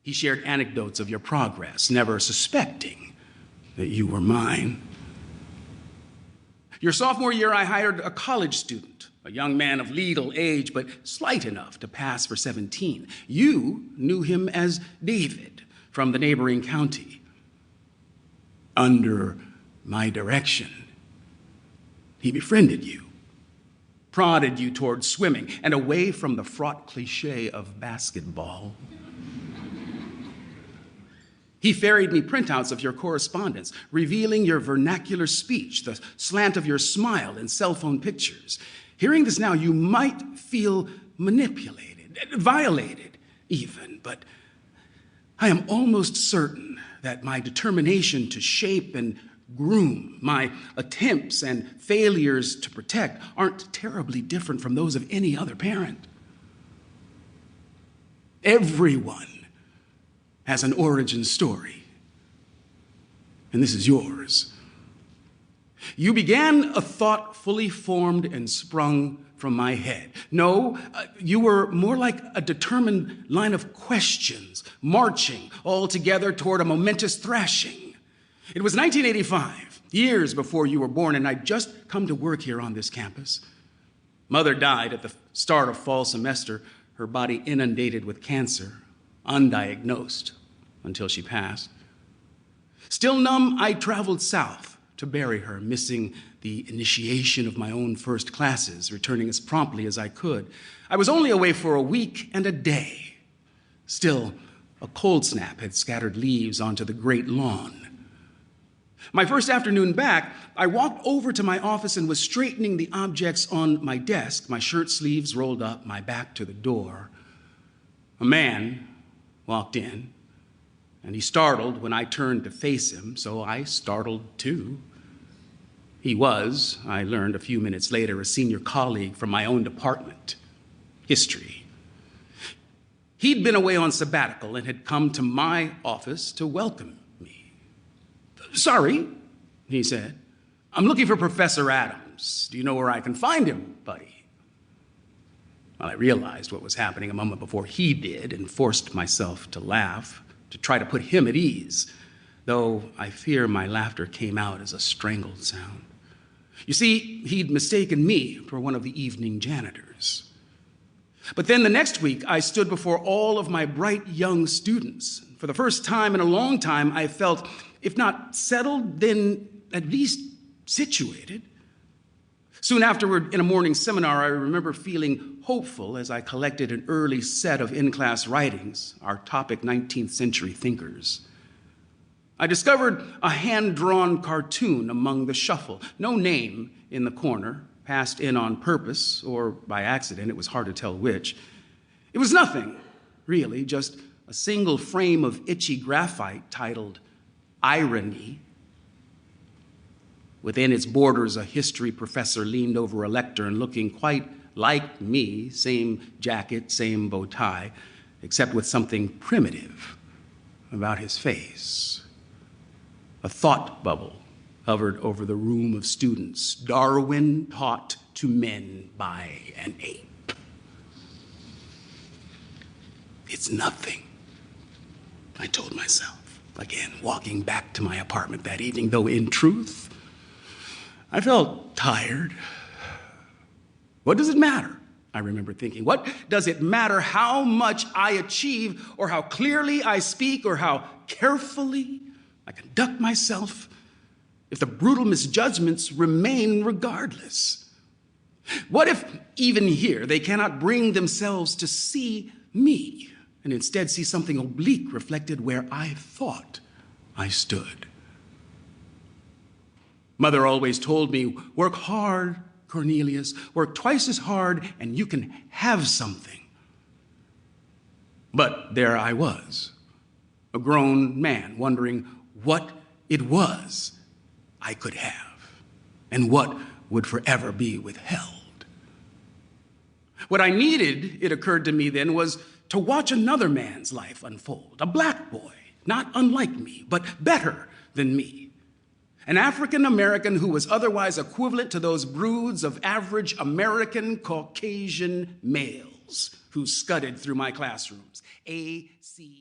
He shared anecdotes of your progress, never suspecting that you were mine. Your sophomore year, I hired a college student, a young man of legal age, but slight enough to pass for 17. You knew him as David from the neighboring county. Under my direction, he befriended you, prodded you toward swimming and away from the fraught cliche of basketball. He ferried me printouts of your correspondence, revealing your vernacular speech, the slant of your smile in cell phone pictures. Hearing this now, you might feel manipulated, violated even, but I am almost certain that my determination to shape and groom, my attempts and failures to protect aren't terribly different from those of any other parent. Everyone has an origin story, and this is yours. You began a thought fully formed and sprung from my head. No, you were more like a determined line of questions, marching all together toward a momentous thrashing. It was 1985, years before you were born, and I'd just come to work here on this campus. Mother died at the start of fall semester, her body inundated with cancer, undiagnosed until she passed. Still numb, I traveled south to bury her, missing the initiation of my own first classes, returning as promptly as I could. I was only away for a week and a day. Still, a cold snap had scattered leaves onto the great lawn. My first afternoon back, I walked over to my office and was straightening the objects on my desk, my shirt sleeves rolled up, my back to the door. A man walked in, and he startled when I turned to face him, so I startled too. He was, I learned a few minutes later, a senior colleague from my own department, history. He'd been away on sabbatical and had come to my office to welcome me. "Sorry," he said. "I'm looking for Professor Adams. Do you know where I can find him, buddy?" Well, I realized what was happening a moment before he did and forced myself to laugh, to try to put him at ease, though I fear my laughter came out as a strangled sound. You see, he'd mistaken me for one of the evening janitors. But then the next week, I stood before all of my bright young students. For the first time in a long time, I felt, if not settled, then at least situated. Soon afterward, in a morning seminar, I remember feeling hopeful as I collected an early set of in-class writings, our topic 19th century thinkers. I discovered a hand-drawn cartoon among the shuffle, no name in the corner, passed in on purpose or by accident, it was hard to tell which. It was nothing, really, just a single frame of itchy graphite titled Irony. Within its borders, a history professor leaned over a lectern looking quite like me, same jacket, same bow tie, except with something primitive about his face. A thought bubble hovered over the room of students. Darwin taught to men by an ape. It's nothing, I told myself, again, walking back to my apartment that evening, though in truth, I felt tired. What does it matter? I remember thinking. What does it matter how much I achieve or how clearly I speak or how carefully I conduct myself if the brutal misjudgments remain regardless? What if even here they cannot bring themselves to see me and instead see something oblique reflected where I thought I stood? Mother always told me, work hard, Cornelius, work twice as hard and you can have something. But there I was, a grown man wondering what it was I could have and what would forever be withheld. What I needed, it occurred to me then, was to watch another man's life unfold, a black boy, not unlike me, but better than me. An African-American who was otherwise equivalent to those broods of average American Caucasian males who scudded through my classrooms. A.C.